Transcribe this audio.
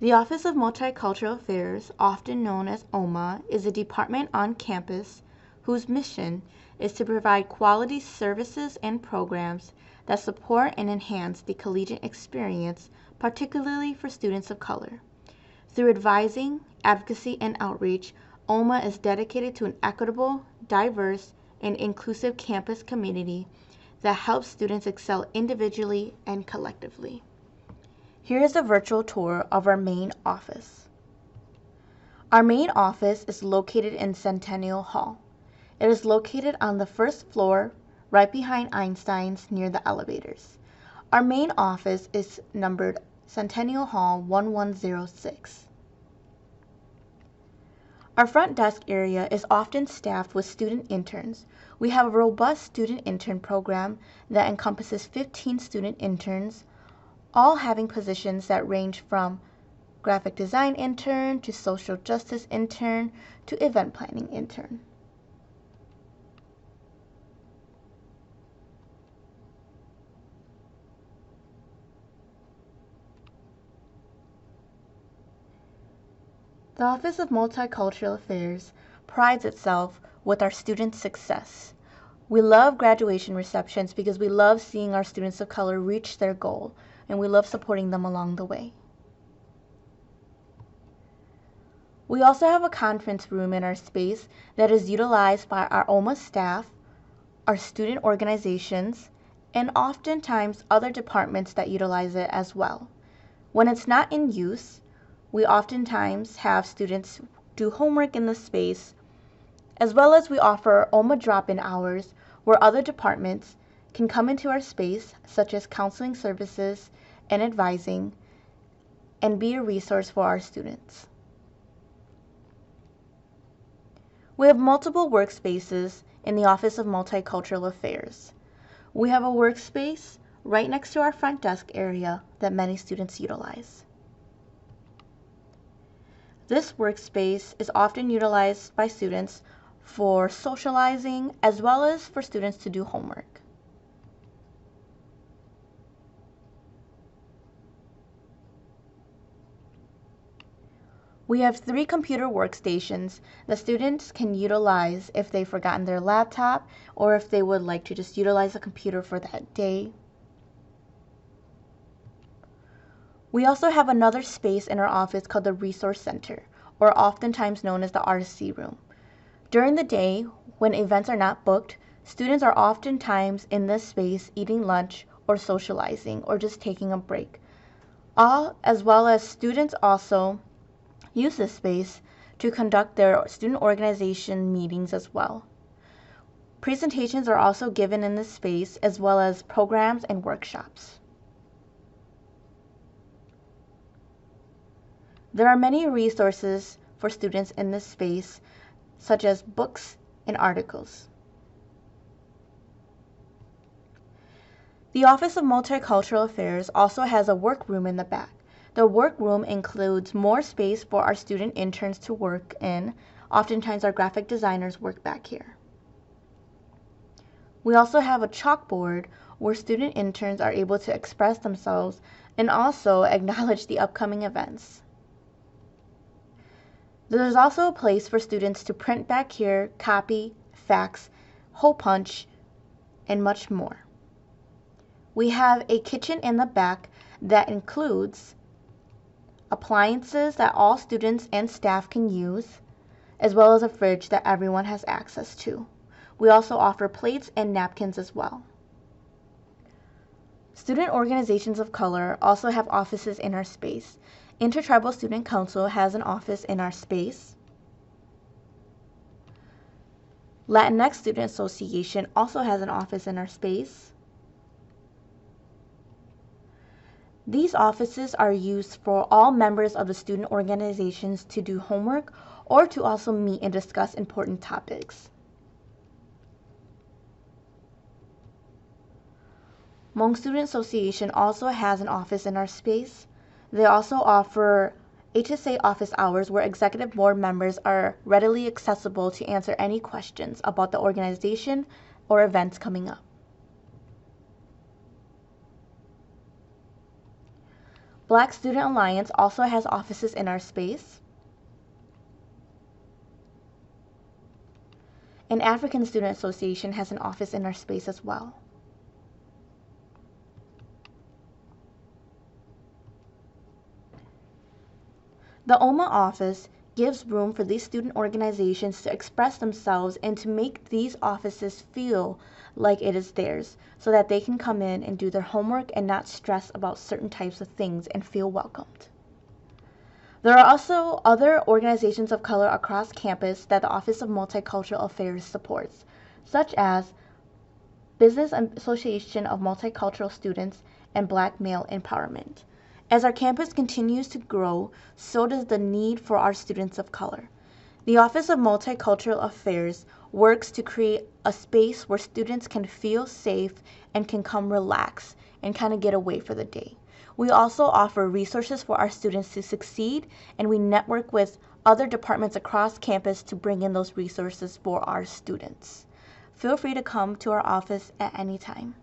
The Office of Multicultural Affairs, often known as OMA, is a department on campus whose mission is to provide quality services and programs that support and enhance the collegiate experience, particularly for students of color. Through advising, advocacy, and outreach, OMA is dedicated to an equitable, diverse, and inclusive campus community that helps students excel individually and collectively. Here is a virtual tour of our main office. Our main office is located in Centennial Hall. It is located on the first floor, right behind Einstein's near the elevators. Our main office is numbered Centennial Hall 1106. Our front desk area is often staffed with student interns. We have a robust student intern program that encompasses 15 student interns, all having positions that range from graphic design intern to social justice intern to event planning intern. The Office of Multicultural Affairs prides itself with our students' success. We love graduation receptions because we love seeing our students of color reach their goal, and we love supporting them along the way. We also have a conference room in our space that is utilized by our OMA staff, our student organizations, and oftentimes other departments that utilize it as well. When it's not in use, we oftentimes have students do homework in the space, as well as we offer OMA drop-in hours where other departments can come into our space, such as counseling services and advising, and be a resource for our students. We have multiple workspaces in the Office of Multicultural Affairs. We have a workspace right next to our front desk area that many students utilize. This workspace is often utilized by students for socializing as well as for students to do homework. We have 3 computer workstations that students can utilize if they've forgotten their laptop or if they would like to just utilize a computer for that day. We also have another space in our office called the Resource Center, or oftentimes known as the RC room. During the day, when events are not booked, students are oftentimes in this space eating lunch or socializing or just taking a break. As well as students also use this space to conduct their student organization meetings as well. Presentations are also given in this space as well as programs and workshops. There are many resources for students in this space, such as books and articles. The Office of Multicultural Affairs also has a workroom in the back. The workroom includes more space for our student interns to work in. Oftentimes our graphic designers work back here. We also have a chalkboard where student interns are able to express themselves and also acknowledge the upcoming events. There's also a place for students to print back here, copy, fax, hole punch, and much more. We have a kitchen in the back that includes appliances that all students and staff can use, as well as a fridge that everyone has access to. We also offer plates and napkins as well. Student organizations of color also have offices in our space. Intertribal Student Council has an office in our space. Latinx Student Association also has an office in our space. These offices are used for all members of the student organizations to do homework or to also meet and discuss important topics. Hmong Student Association also has an office in our space. They also offer HSA office hours where executive board members are readily accessible to answer any questions about the organization or events coming up. Black Student Alliance also has offices in our space. And African Student Association has an office in our space as well. The OMA office gives room for these student organizations to express themselves and to make these offices feel like it is theirs so that they can come in and do their homework and not stress about certain types of things and feel welcomed. There are also other organizations of color across campus that the Office of Multicultural Affairs supports, such as Business Association of Multicultural Students and Black Male Empowerment. As our campus continues to grow, so does the need for our students of color. The Office of Multicultural Affairs works to create a space where students can feel safe and can come relax and kind of get away for the day. We also offer resources for our students to succeed, and we network with other departments across campus to bring in those resources for our students. Feel free to come to our office at any time.